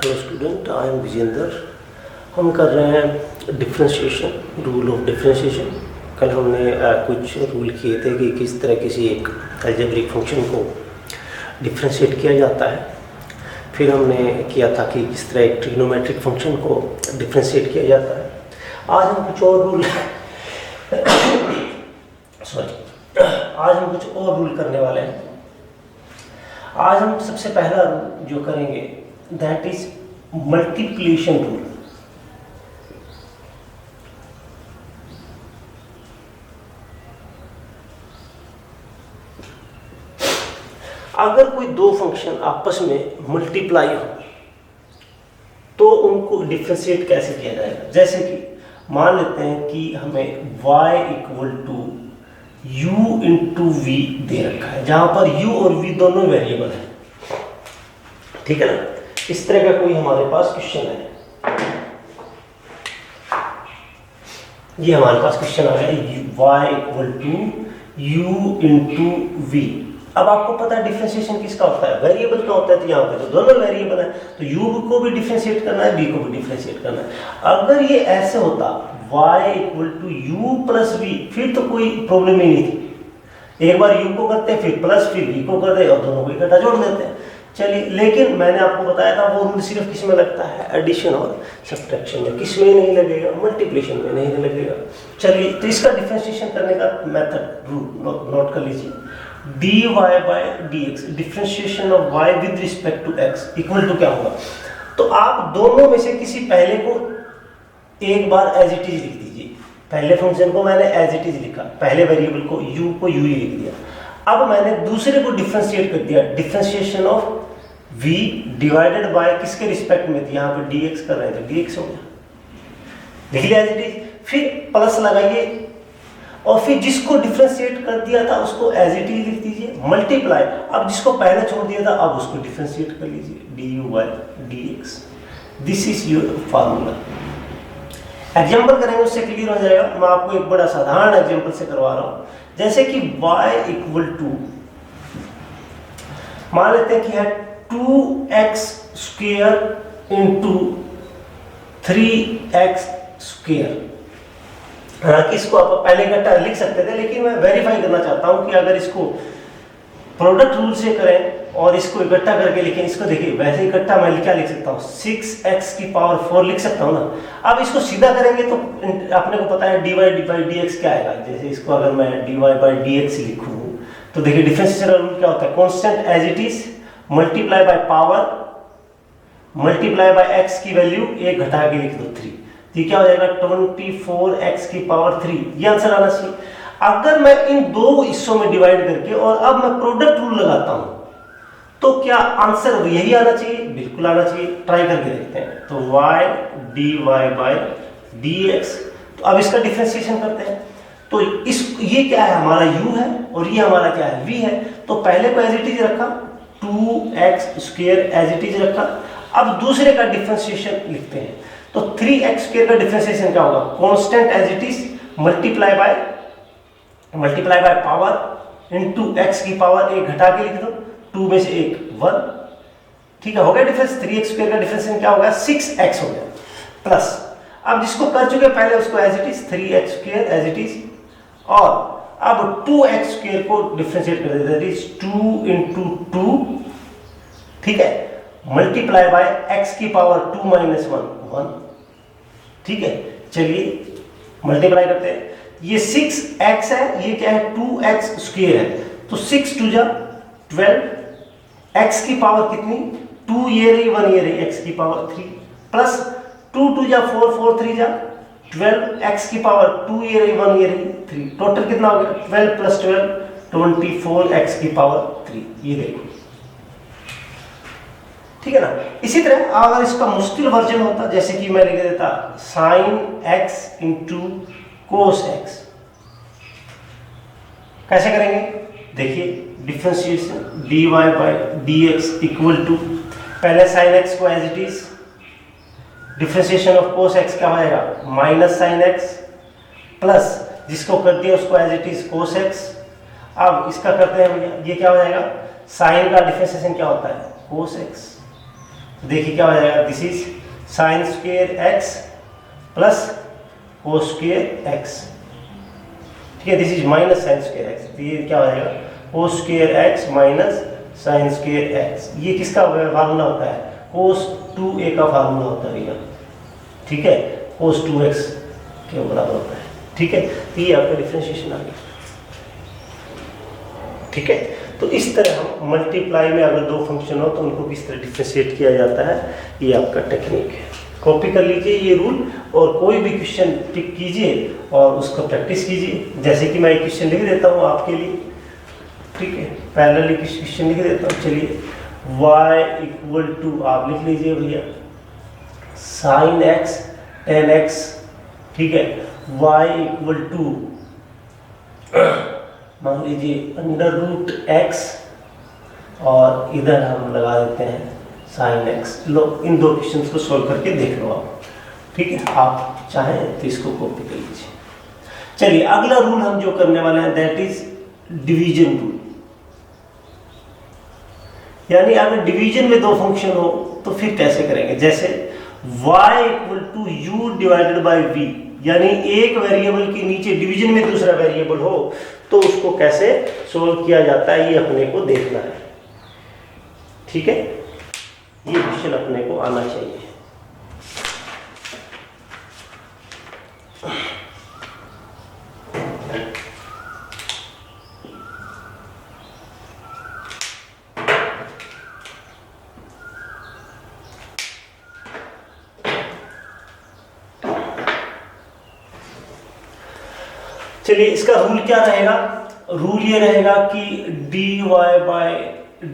Hello student, I am Vijendra. हम कर रहे हैं डिफ्रेंशिएशन, रूल ऑफ डिफ्रेंशिएशन। कल हमने कुछ रूल किए थे कि किस तरह किसी एक अलजेब्रिक फंक्शन को डिफ्रेंशिएट किया जाता है। फिर हमने किया था कि किस तरह एक ट्रिग्नोमेट्रिक फंक्शन को डिफ्रेंशिएट किया जाता है। आज हम कुछ और रूल आज हम कुछ और रूल करने वाले हैं। आज हम सबसे पहला रूल जो करेंगे दैट इज मल्टीप्लिकेशन रूल। अगर कोई दो फंक्शन आपस में मल्टीप्लाई हो तो उनको डिफरेंशिएट कैसे किया जाएगा। जैसे कि मान लेते हैं कि हमें y equal to u into v दे रखा है, जहां पर u और v दोनों वेरिएबल है। ठीक है ना। इस तरह का कोई हमारे पास क्वेश्चन है। ये हमारे पास क्वेश्चन आ गया y equal to u into v. अब आपको पता है डिफरेंशिएशन किसका होता है, वेरिएबल का होता है। तो यहाँ पे तो दोनों वेरिएबल है, तो u को भी डिफरेंशिएट करना है, v को भी डिफरेंशिएट करना है। अगर ये ऐसे होता y equal to u plus v, फिर तो कोई प्रॉब्लम ही नहीं थी। एक बार u को करते हैं, फिर प्लस, फिर v को करते हैं और दोनों को इकट्ठा जोड़ देते हैं। चलिए, लेकिन मैंने आपको बताया था वो रूल सिर्फ किस में लगता है, एडिशन और सब्ट्रैक्शन में। किस में नहीं लगेगा, मल्टीप्लिकेशन में नहीं लगेगा। चलिए, तो इसका डिफरेंशिएशन करने का मेथड रूल नोट कर लीजिए। dy by dx, differentiation of y with respect to x equal to क्या होगा। तो आप दोनों में से किसी पहले को एक बार एज इट इज लिख दीजिए। पहले फंक्शन को मैंने एज इट इज लिखा, पहले वेरिएबल को u को u ही लिख दिया। अब मैंने दूसरे को डिफरेंशिएट कर दिया, differentiation of v divided by किसके रिस्पेक्ट में थी, यहाँ पे dx कर रहे थे, dx हो गया, लिख लिया एज इट इज। फिर प्लस लगाइए और फिर जिसको डिफरेंशिएट कर दिया था उसको एज इट इज लिख दीजिए, मल्टीप्लाई। अब जिसको पहले छोड़ दिया था अब उसको डिफरेंशिएट कर लीजिए, du by dx। This is your formula. Example करेंगे उससे क्लियर हो जाएगा। मैं आपको एक बड़ा साधारण एग्जाम्पल से करवा रहा हूं। जैसे कि y इक्वल टू, मान लेते हैं कि है 2x square into 3x square. हालांकि इसको आप पहले इकट्ठा लिख सकते थे, लेकिन मैं वेरीफाई करना चाहता हूं कि अगर इसको प्रोडक्ट रूल से करें और इसको इकट्ठा करके लिखें। इसको देखिए, वैसे इकट्ठा मैं क्या लिख सकता हूँ, 6x की पावर 4 लिख सकता हूँ ना। अब इसको सीधा करेंगे तो अपने को पता है dy बाई dx क्या आएगा। जैसे इसको अगर मैं dy बाई dx लिखूँ तो देखिए डिफरेंशिएशन रूल क्या होता है, constant as it is multiply by power multiply by x की वैल्यू एक घटा के लिख दो 3। ये क्या हो जाएगा, 24x की पावर 3। ये आंसर आना चाहिए। अगर मैं इन दो हिस्सों में डिवाइड करके और अब मैं प्रोडक्ट रूल लगाता हूं तो क्या आंसर यही आना चाहिए, बिल्कुल आना चाहिए। ट्राई करके देखते हैं। तो y dy बाय dx। तो अब इसका डिफरेंशिएशन करते हैं। तो ये क्या है, हमारा u है और ये हमारा क्या है, v है। तो पहले को एज इट इज रखा, 2x square as it is रखा। अब दूसरे का डिफरेंशिएशन लिखते हैं। तो 3x स्क्वायर का डिफरेंशिएशन क्या होगा, constant as it is multiply by power into x की पावर एक घटा के लिख दो, 2 में से 1 1। ठीक है, हो गया डिफरेंस। 3x स्क्वायर का डिफरेंशिएशन क्या हो गया, 6x हो गया प्लस। अब जिसको कर चुके पहले उसको as it is 3x square as it is, और अब 2x स्क्वायर को डिफरेंशिएट कर देते हैं, 2 इंटू 2। ठीक है, मल्टीप्लाई बाय x की पावर 2 माइनस 1। ठीक है, चलिए मल्टीप्लाई करते हैं। ये 6x है, ये क्या है, 2x स्क्वायर है। तो 6 टू जा 12, x की पावर कितनी, 2 ये रही, 1 ये रही, x की पावर 3 प्लस 2 टू जा 4, 4 3 जा 12, x की पावर 2 ये रही, 1 ये रही, 3। टोटल कितना हो गया, 12 प्लस 12 24x की पावर 3। ये देखो, ठीक है ना। इसी तरह अगर इसका मुश्किल वर्जन होता, जैसे कि मैं लिख देता sin x into cos x। कैसे करेंगे, देखिए differentiation dy by dx equal to, पहले sin x को as it is, differentiation of cos x क्या हो जाएगा, माइनस sin x प्लस जिसको कर दिया उसको as it is cos x। अब इसका करते हैं भैया, ये क्या हो जाएगा, साइन का डिफरेंशिएशन क्या होता है, cos x। देखिए क्या हो जाएगा, this is sine square x plus cos square x, ठीक है, this is minus sign square x, तो ये क्या हो जाएगा कोस square x minus sign square x. ये किसका फार्मूला होता है, कोस 2a का फार्मूला होता है भैया, ठीक है, कोस 2x के बराबर होता है, ठीक है। तो ये आपका डिफरेंशिएशन आ गया, ठीक है। तो इस तरह हम मल्टीप्लाई में अगर दो फंक्शन हो तो उनको किस तरह डिफरेंशिएट किया जाता है, ये आपका टेक्निक है। कॉपी कर लीजिए ये रूल और कोई भी क्वेश्चन टिक कीजिए और उसको प्रैक्टिस कीजिए। जैसे कि मैं एक क्वेश्चन लिख देता हूँ आपके लिए, ठीक है, पैरेलली क्वेश्चन लिख देता हूँ। चलिए y इक्वल टू, आप लिख लीजिए भैया, साइन x tan x, ठीक है, y इक्वल टू मान लीजिए अंडर रूट x और इधर हम लगा देते हैं साइन x। लो इन दो क्वेश्चंस को सॉल्व करके देख लो आप, ठीक है, आप चाहें तो इसको कॉपी कर लीजिए। चलिए अगला रूल हम जो करने वाले हैं दैट इज डिवीजन रूल, यानी अगर डिवीजन में दो फंक्शन हो तो फिर कैसे करेंगे। जैसे y equal to u divided by v, यानी एक वेरिएबल के नीचे डिवीजन में दूसरा वेरिएबल हो तो उसको कैसे सोल्व किया जाता है ये अपने को देखना है, ठीक है, ये क्वेश्चन अपने को आना चाहिए। चलिए इसका रूल क्या रहेगा, रूल ये रहेगा कि dy by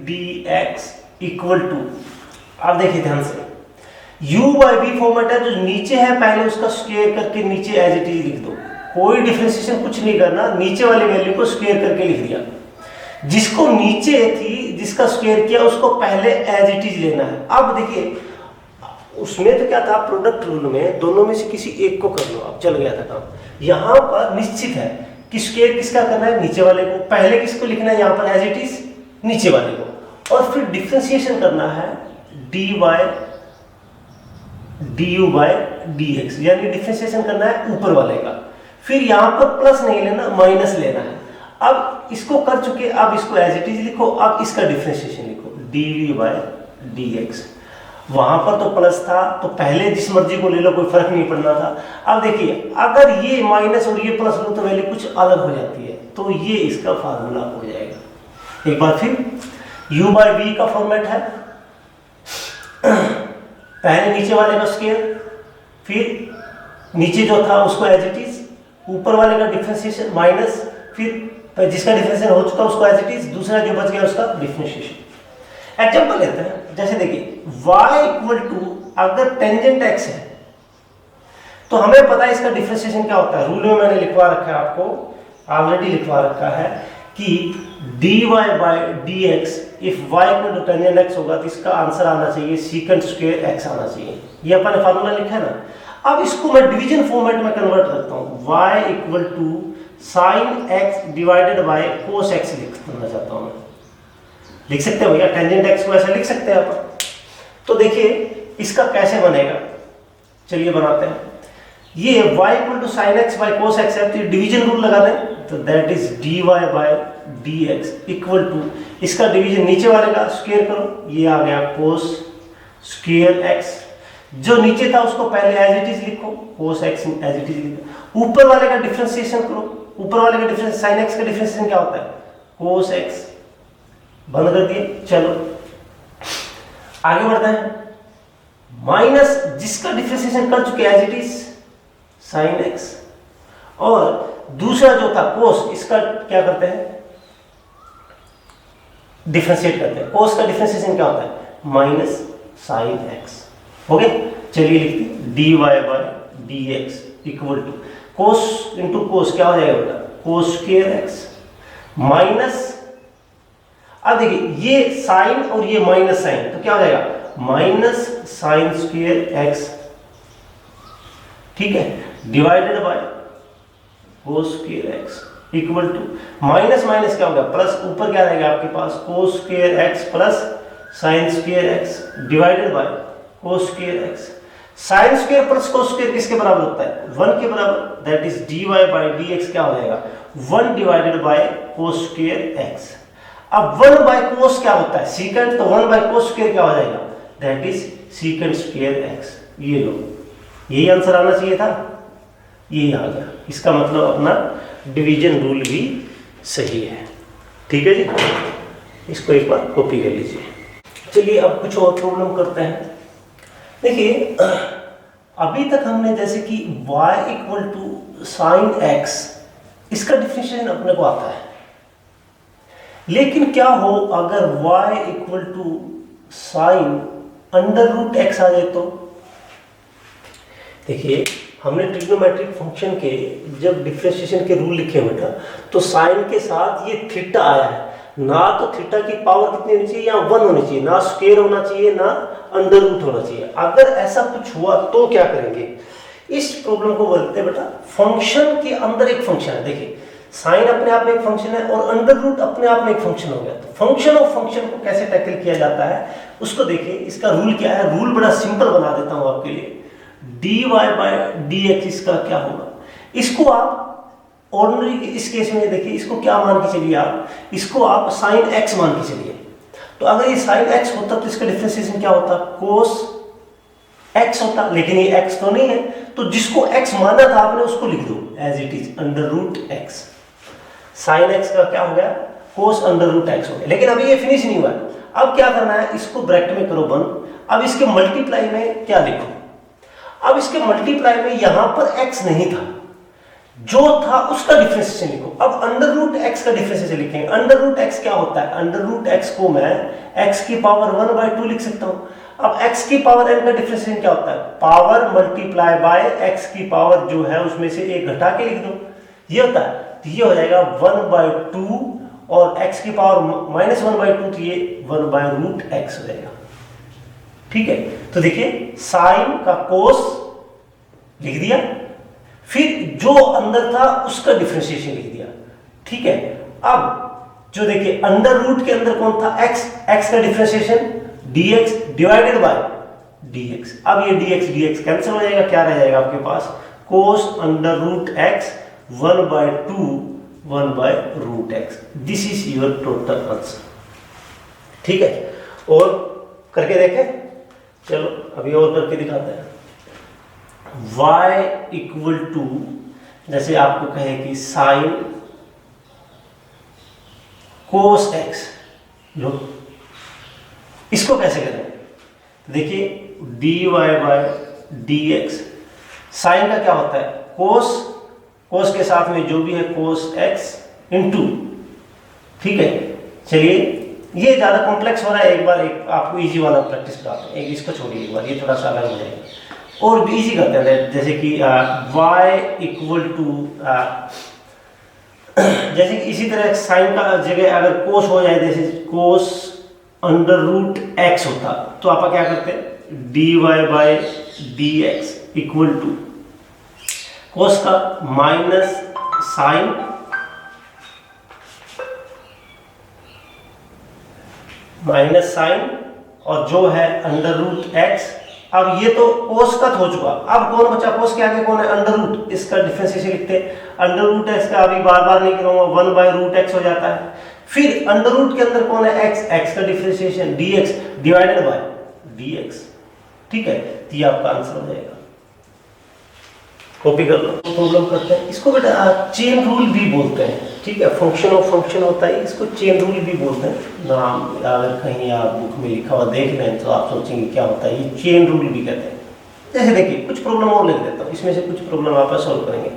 dx equal to, आप देखिए ध्यान से, u बाई v फॉर्मेट है, जो नीचे है पहले उसका स्क्वायर करके नीचे एज इट इज लिख दो, कोई डिफरेंशिएशन कुछ नहीं करना, नीचे वाली वैल्यू को स्क्वायर करके लिख दिया। जिसको नीचे थी जिसका स्क्वायर किया उसको पहले एज इट इज लेना है। अब देखिए उसमें तो क्या था, प्रोडक्ट रूल में दोनों में से किसी एक को कर लो, अब चल गया था काम। यहाँ पर निश्चित है कि स्क्वायर किसका करना है, नीचे वाले को, पहले किसको लिखना है यहाँ पर एज इट इज नीचे वाले को, और फिर डिफरेंशिएशन करना है dy du बाय dx, यानी डिफरेंशिएशन करना है ऊपर वाले का। फिर यहाँ पर प्लस नहीं लेना, माइनस लेना है। अब इसको कर चुके, अब इसको एज इट इज लिखो, अब इसका डिफरेंशिएशन लिखो dv बाय dx। वहां पर तो प्लस था तो पहले जिस मर्जी को ले लो, कोई फर्क नहीं पड़ना था। अब देखिए अगर ये माइनस और ये प्लस लो तो वैल्यू कुछ अलग हो जाती है, तो ये इसका फार्मूला हो जाएगा। एक बार फिर u बाय v का फॉर्मेट है, पहले नीचे वाले का स्क्वायर, फिर नीचे जो था उसको एज इट इज, ऊपर वाले का डिफरेंशिएशन माइनस, फिर जिसका डिफरेंशिएशन हो चुका उसको एज इट इज, दूसरा जो बच गया उसका डिफरेंशिएशन। एग्जांपल लेते हैं, जैसे देखिए y इक्वल टू, अगर टेंजेंट x है तो हमें पता है इसका डिफरेंशिएशन क्या होता है। रूल में मैंने लिखवा रखा है, आपको ऑलरेडी लिखवा रखा है कि dy by dx if y equal to tangent x होगा तो इसका आंसर आना चाहिए सीकेंट स्क्वायर x आना चाहिए। ये अपन ने फार्मूला लिखा है ना। अब इसको मैं डिवीजन फॉर्मेट में कन्वर्ट करता हूँ, y equal to sine x divided by cos x लिखना चाहता हूँ मैं। लिख सकते हैं भैया, टेंजेंट x को ऐसा लिख सकते हैं आप। तो देखिए इसका कैसे बनेगा, चलिए बनाते हैं। ये y equal to sine x by cos x है, तो डिवीजन रूल लगा दें, तो that is dy by dx equal to, इसका डिवीजन नीचे वाले का स्क्वायर करो, ये आ गया कोस स्क्वायर x। जो नीचे था उसको पहले एज इट इज लिखो, कोस x एज इट इज लिखो। ऊपर वाले का डिफरेंशिएशन करो, ऊपर वाले का डिफरेंस, साइन x का डिफरेंशिएशन क्या होता है, कोस x। बंद कर दिए, चलो आगे बढ़ते हैं। माइनस जिसका डिफरेंशिएशन कर चुके as it is sine x, और दूसरा जो था कोस, इसका क्या करते हैं, डिफरेंशिएट करते हैं। कोस का डिफरेंशिएशन क्या होता है, माइनस साइन x। हो गया, चलिए लिखते हैं dy by dx equal to cos into cos, क्या हो जाएगा बेटा, कोस स्क्वायर x माइनस, अब देखिए ये साइन और ये माइनस साइन, तो क्या हो जाएगा, माइनस साइन स्क्वायर x, ठीक है, divided by cos square x equal to, minus minus क्या होगा, प्लस, ऊपर क्या रहेगा आपके पास, cos square x plus sine square x divided by cos square x. Sine square plus cos square किसके बराबर होता है? 1 के बराबर, that is dy by d x क्या हो जाएगा? 1 divided by cos square x. अब 1 बाय कोस क्या होता है? सीकेंट, तो 1 बाय कोस स्क्वायर क्या हो जाएगा? That is secant square x. ये लो, यही आंसर आना चाहिए था, ये आ गया। इसका मतलब अपना डिवीजन रूल भी सही है। ठीक है जी, इसको एक बार कॉपी कर लीजिए। चलिए अब कुछ और प्रॉब्लम करते हैं। देखिए अभी तक हमने जैसे कि y equal to sine x, इसका डिफिनेशन अपने को आता है, लेकिन क्या हो अगर y equal to sine under root x आ जाए तो? देखिए हमने ट्रिग्नोमेट्रिक फंक्शन के जब डिफरेंशिएशन के रूल लिखे बेटा, तो साइन के साथ ये थीटा आया है, ना तो थीटा की पावर कितनी होनी चाहिए? यहाँ 1 होनी चाहिए, ना स्क्वायर होना चाहिए, ना अंडर रूट होना चाहिए। अगर ऐसा कुछ हुआ तो क्या करेंगे? इस प्रॉब्लम को बोलते हैं बेटा फंक्शन के अंदर एक फंक्शन है। देखिए साइन अपने आप में एक फंक्शन है और अंडर रूट अपने आप में एक फंक्शन हो गया। तो फंक्शन ऑफ फंक्शन को कैसे टैकल किया जाता है उसको देखिए। इसका रूल क्या है? रूल बड़ा सिंपल बना देता हूं आपके लिए। dy बाय dx इसका क्या होगा? इसको आप ऑर्डिनरी इस केस में देखिए, इसको क्या मान के चलिए आप? इसको आप साइन x मान के चलिए। तो अगर ये साइन x होता तो इसका डिफरेंशिएशन क्या होता? कोस x होता, लेकिन ये x तो नहीं है, तो जिसको x माना था आपने उसको लिख दो as it is under root x। Sine x का क्या हो गया? कोस अंडर रूट x हो गया। लेकिन अभी ये फिनिश नहीं हुआ है। अब क्या करना है? इसको ब्रैकेट में करो बंद। अब इसके मल्टीप्लाई में क्या लिखो? अब इसके मल्टीप्लाई में यहां पर x नहीं था, जो था उसका डिफरेंशिएशन लिखो। अब अंडर रूट x का डिफरेंशिएशन लिखेंगे। अंडर रूट x क्या होता है? अंडर रूट x को मैं x की पावर 1/2 लिख सकता हूं। अब x की पावर n का डिफरेंशिएशन क्या होता है? पावर मल्टीप्लाई बाय x की पावर जो है उसमें से एक घटा के लिख दो, ये होता है। तो ये हो जाएगा 1/2 और x की पावर -1/2, तो ये 1/√x हो जाएगा। ठीक है, तो देखिए साइन का कोस लिख दिया, फिर जो अंदर था उसका डिफरेंशिएशन लिख दिया। ठीक है, अब जो देखिए अंडर रूट के अंदर कौन था? x का differentiation dx divided by dx। अब ये dx कैंसिल हो जाएगा, क्या रह जाएगा आपके पास? Cos under root x 1/2 1/√x। This is your total answer. ठीक है, और करके देखें। चलो अभी और करके दिखाते हैं। y इक्वल टू, जैसे आपको कहे कि साइन कोस x, लो इसको कैसे करें? देखिए dy बाय dx, साइन का क्या होता है? कोस के साथ में जो भी है कोस x इंटू। ठीक है, चलिए ये ज्यादा कॉम्प्लेक्स हो रहा है, एक बार एक आपको इजी वाला प्रैक्टिस कराते हैं। एक इसको छोड़िए, एक बार ये थोड़ा सा अलग हो जाएगा और भी इजी करते हैं। जैसे कि y इक्वल टू, जैसे कि इसी तरह साइन का जगह अगर कोस हो जाए, जैसे कोस अंडर रूट x होता, तो आप क्या करते हैं? dy by dx equal to cos का माइनस साइन और जो है अंडर रूट x। अब ये तो कोस का हो चुका, अब कौन बचा? कोस के आगे कौन है? Under root. इसका डिफरेंशिएशन लिखते हैं। अंडर रूट x का अभी बार बार नहीं करूंगा, 1/√x हो जाता है। फिर अंडर रूट के अंदर कौन है? x का differentiation dx divided by dx। ठीक है, तो ये आपका आंसर हो जाएगा। कॉपी कर लो। प्रॉब्लम करते हैं, इसको बेटा चेन रूल भी बोलते हैं। ठीक है, फंक्शन ऑफ फंक्शन होता है, इसको चेन रूल भी बोलते हैं। नाम अगर कहीं आप बुक में लिखा हुआ देख लें तो आप सोचेंगे क्या होता है, ये चेन रूल भी कहते हैं। जैसे देखिए कुछ प्रॉब्लम और लिख देता हूँ, इसमें से कुछ प्रॉब्लम आप सॉल्व करेंगे।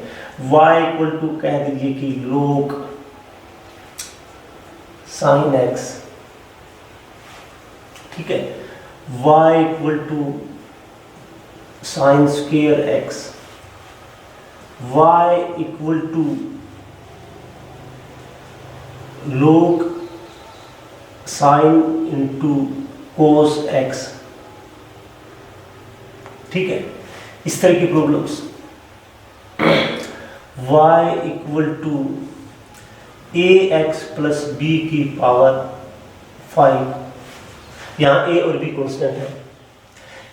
y इक्वल टू कह दीजिए कि log साइन x। ठीक है, y equal to sine square x, y equal to log sine into cos x। ठीक है, इस तरह की problems. y equal to ax plus b की पावर 5। यहाँ a और b कांस्टेंट है।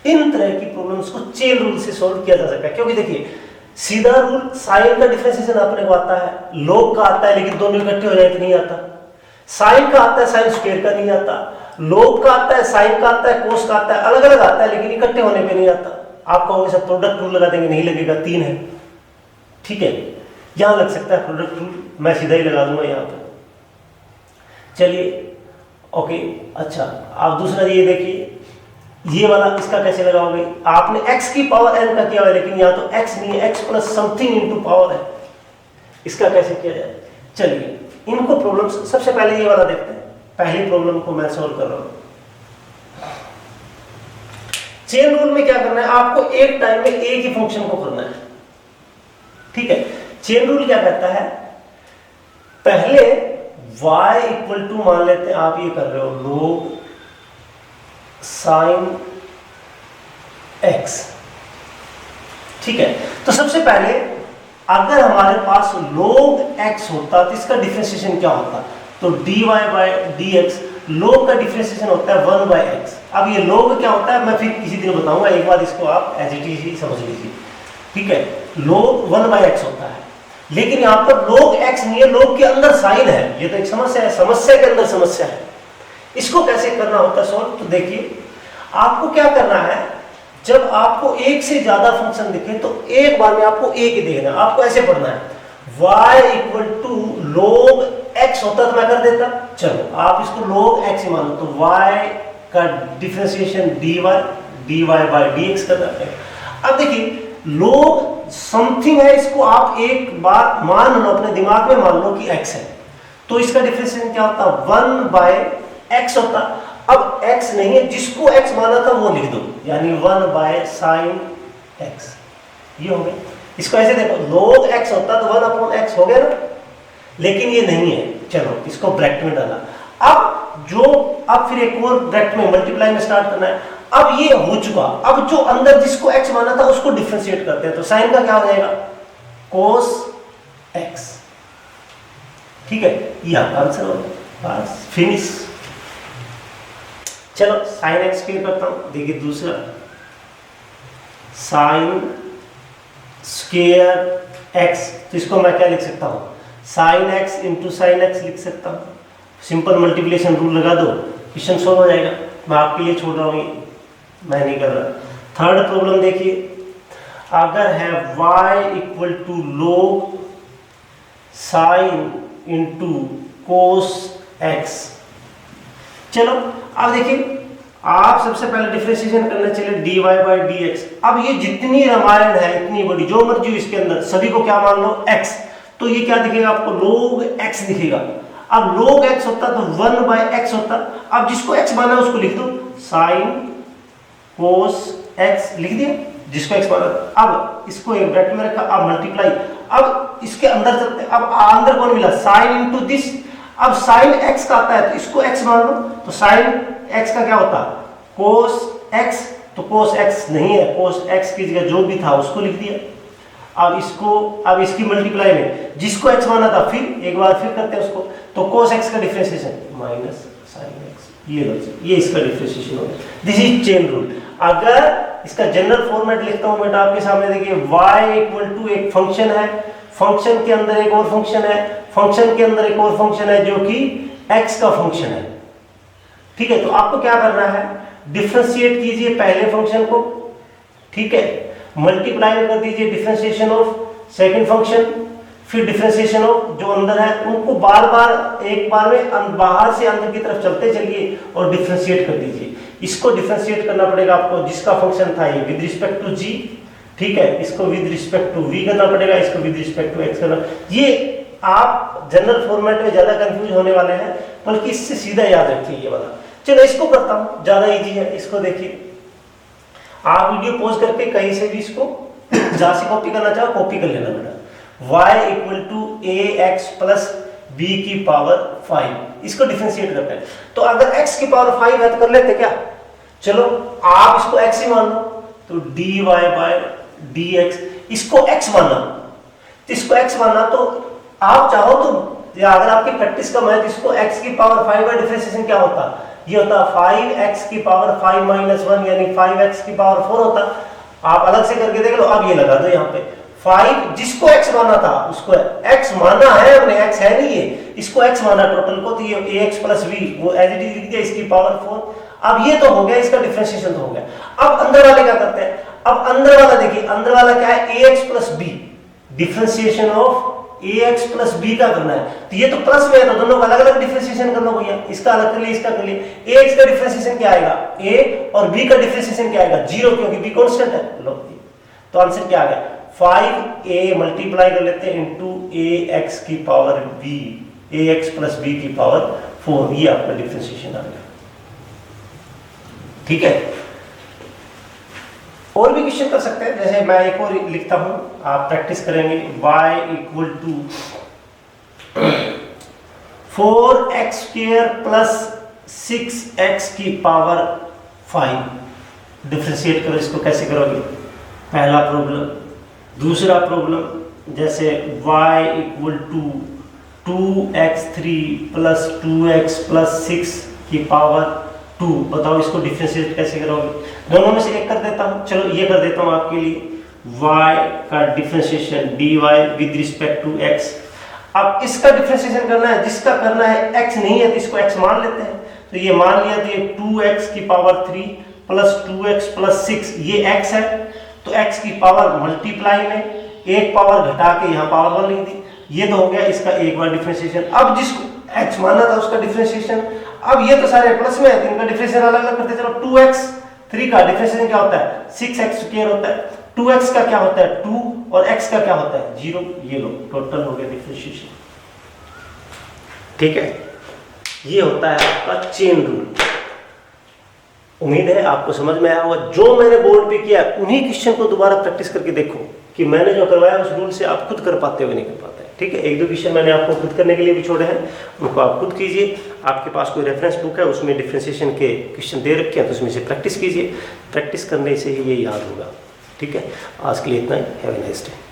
इन तरह की प्रॉब्लम्स को चेन रूल से सॉल्व किया जा सकता है, क्योंकि देखिए सीधा रूल साइन का डिफरेंशिएशन अपने को आता है, log का आता है, लेकिन दोनों इकट्ठे हो जाए तो नहीं आता। साइन का आता है, साइन स्क्वायर का नहीं आता। log का आता है, साइन का आता है, कोस का आता है, अलग अलग आता है, लेकिन इकट्ठे होने पे नहीं आता। आप कहोगे सब प्रोडक्ट रूल लगा देंगे, नहीं लगेगा, 3 है, ठीक है। यहां लग सकता है प्रोडक्ट रूल, मैं सीधा ही लगा दूंगा यहाँ पे। चलिए ओके, अच्छा आप दूसरा ये देखिए, ये वाला इसका कैसे लगाओगे? आपने x की पावर n का किया है, लेकिन यहाँ तो x नहीं है, x plus something into power है। इसका कैसे किया जाए? चलिए इनको प्रॉब्लम्स, सबसे पहले ये वाला देखते हैं। पहली प्रॉब्लम को मैं सॉल्व कर रहा हूं। चेन रूल में क्या करना है? आपको एक टाइम में एक ही फंक्शन को करना है, ठीक है। चेन रूल क्या कहता है? पहले y इक्वल टू मान लेते हैं, आप ये कर रहे हो log sin x, ठीक है। तो सबसे पहले अगर हमारे पास log x होता तो इसका डिफरेंशिएशन क्या होता? तो dy बाय dx, log का डिफरेंशिएशन होता है 1 बाय x। अब ये log क्या होता है मैं फिर किसी दिन बताऊंगा, एक बार इसको आप एज इट इज ही समझ लीजिए, ठीक है। log 1 बाय x होता है, लेकिन यहां पर log x नहीं है, log के अंदर साइन है। ये तो एक समस्या है, समस्या के अंदर समस्या है। इसको कैसे करना होता है सॉल्व? तो देखिए आपको क्या करना है, जब आपको एक से ज्यादा फंक्शन दिखे तो एक बार में आपको एक ही देखना है। आपको ऐसे पढ़ना है, y equal to log x होता तो मैं कर देता, चलो आप इसको log x ही मानो, तो y का डिफरेंशिएशन dy बाय dx करना है। अब देखिए log समथिंग है, इसको आप एक बार मान लो, अपने दिमाग में मान लो कि x है, तो इसका डिफरेंशिएशन क्या होता? 1 बाय x होता। अब x नहीं है, जिसको x माना था वो लिख दो, यानी 1 बाय साइन x, ये हो गया। इसको ऐसे देखो, log x होता तो 1 अपॉन x हो गया ना, लेकिन ये नहीं है, चलो इसको ब्रैकेट में डाला। अब फिर एक और ब्रैकेट में मल्टीप्लाई में स्टार्ट करना है। अब ये हो चुका, अब जो अंदर जिसको x माना था उसको डिफरेंशिएट करते हैं, तो साइन का क्या हो जाएगा? cos x, ठीक है। ये आंसर हो गया, बस फिनिश। चलो साइन x क्लियर करता हूं। देखिए दूसरा, साइन स्क्वायर x, तो इसको मैं क्या लिख सकता हूं? Sine x into sine x लिख सकता हूं। सिंपल मल्टीप्लिकेशन रूल लगा दो, क्वेश्चन सॉल्व हो जाएगा। मैं आपके लिए छोड़ रहा हूं, मैं नहीं कर रहा। थर्ड प्रॉब्लम देखिए, अगर है y equal to log sine into cos x। चलो अब देखिए, आप सबसे पहले डिफरेंशिएशन करने चले dy बाय dx। अब ये जितनी रामायण है, इतनी बड़ी जो मर्जी हो इसके अंदर, सभी को क्या मान लो? x। तो ये क्या दिखेगा आपको? log x दिखेगा। अब log x होता तो 1 बाय x होता। अब जिसको x माना है उसको लिख दो, साइन कोस x लिख दिया, जिसको x माना। अब इसको एक ब्रैकेट में रखा, अब मल्टीप्लाई। अब इसके अंदर चलते, अब अंदर कौन मिला? Sine into this. अब साइन x का आता है तो इसको x मान लो, तो साइन x का क्या होता? कोस x। तो कोस x नहीं है, कोस x की जगह जो भी था उसको लिख दिया। अब इसकी मल्टीप्लाई में जिसको x माना था, फिर एक बार फिर करते हैं उसको, तो कोस x का डिफरेंशिएशन माइनस साइन x, ये इसका डिफरेंशिएशन हो गया। This is chain rule. अगर इसका जनरल फॉर्मेट लिखता हूं बेटा आपके सामने, देखिए y इक्वल टू एक फंक्शन है, फंक्शन के अंदर एक और फंक्शन है, फंक्शन के अंदर एक और फंक्शन है जो कि x का फंक्शन है, ठीक है। तो आपको क्या करना है? डिफरेंशिएट कीजिए पहले फंक्शन को, ठीक है, मल्टीप्लाई कर दीजिए डिफरेंशिएशन ऑफ सेकंड फंक्शन, फिर डिफरेंशिएशन ऑफ जो अंदर है, उनको बार बार एक बार में बाहर से अंदर की तरफ चलते चलिए और डिफरेंशिएट कर दीजिए। इसको डिफरेंशिएट करना पड़ेगा आपको, जिसका फंक्शन था ये विद रिस्पेक्ट टू g, ठीक है, इसको विद रिस्पेक्ट टू v करना पड़ेगा, इसको विद रिस्पेक्ट टू x करना। ये आप जनरल फॉर्मेट में ज्यादा कंफ्यूज होने वाले हैं, बल्कि इससे सीधा याद रखिए ये वाला। चलो इसको करता हूं, ज्यादा इजी है। इसको देखिए, आप वीडियो पॉज करके कहीं से भी इसको जहां से कॉपी करना चाहो कॉपी कर लेना बेटा। y equal to ax plus b की पावर 5, इसको डिफरेंशिएट करते हैं। तो अगर x की पावर 5 है तो कर लेते क्या? चलो आप इसको x ही मान लो, तो dy बाय dx, इसको x माना, तो इसको x माना, तो आप चाहो तो, या अगर आपकी प्रैक्टिस कम है तो इसको x की पावर 5 का डिफरेंशिएशन क्या होता? ये होता 5x की पावर 5 माइनस 1 यानी 5x की पावर 4 होता। आप अलग से करके देख लो। अब ये लगा दो यहाँ पे 5 जिसको x माना था उसको x माना है हमने, x है नहीं ये, इसको x माना टोटल को, तो ये ax प्लस b वो एज इट इज लिख दिया, इसकी पावर 4। अब ये तो हो गया, इसका डिफरेंशिएशन तो हो गया। अब अंदर वाले क्या करते हैं, अब अंदर वाला देखिए, अंदर वाला क्या है ax plus b, differentiation of ax plus b का करना है। तो ये तो प्लस में है तो दोनों का अलग अलग डिफरेंशिएशन कर लो भैया, इसका अलग कर लिए, इसका कर लिए। ax का डिफरेंशिएशन क्या आएगा, a और b का डिफरेंशिएशन क्या आएगा 0, क्योंकि b कांस्टेंट है। लो तो आंसर क्या आ गया 5a मल्टीप्लाई कर लेते हैं इनटू ax की power b, ax plus b की पावर 4, ये आपका डिफरेंशिएशन आ गया। ठीक है, और भी क्वेश्चन कर सकते हैं, जैसे मैं एक और लिखता हूं, आप प्रैक्टिस करेंगे। y equal to 4x square plus 6x की पावर 5, डिफरेंशिएट करो, इसको कैसे करोगे, पहला प्रॉब्लम। दूसरा प्रॉब्लम जैसे y equal to 2x3 plus 2x plus 6 की पावर 2, बताओ इसको डिफरेंशिएट कैसे करोगे। दोनों में से एक कर देता हूं, चलो ये कर देता हूं आपके लिए, y का differentiation dy with respect to x। अब इसका डिफरेंशिएशन करना है, जिसका करना है x नहीं है तो इसको x मान लेते हैं। तो ये मान लिया, तो ये 2x की पावर 3 प्लस 2x प्लस 6 ये x है, तो x की पावर मल्टीप्लाई में एक पावर घटा के यहाँ पावर 1 लिख दी, ये तो हो गया इसका एक बार डिफरेंशिएशन। अब जिसको x माना था उसका डिफरेंशिएशन, अब ये तो सारे प्लस में है तो इनका डिफरेंशिएशन अलग अलग करते चलो। 2x3 का डिफरेंशिएशन क्या होता है 6x स्क्वायर होता है, 2x का क्या होता है 2 और x का क्या होता है 0, ये लो टोटल हो गया डिफरेंशिएशन। ठीक है, ये होता है आपका चेन रूल। उम्मीद है आपको समझ में आया होगा। जो मैंने बोर्ड पे किया उन्हीं क्वेश्चन को दोबारा प्रैक्टिस करके देखो कि मैंने जो करवाया उस रूल से आप खुद कर पाते हो नहीं कर पाते। ठीक है, एक दो क्वेश्चन मैंने आपको खुद करने के लिए भी छोड़े हैं, उनको आप खुद कीजिए। आपके पास कोई रेफरेंस बुक है उसमें डिफरेंशिएशन के क्वेश्चन दे रखे हैं तो उसमें से प्रैक्टिस कीजिए, प्रैक्टिस करने से ही ये याद होगा। ठीक है, आज के लिए इतना ही। Have a nice day.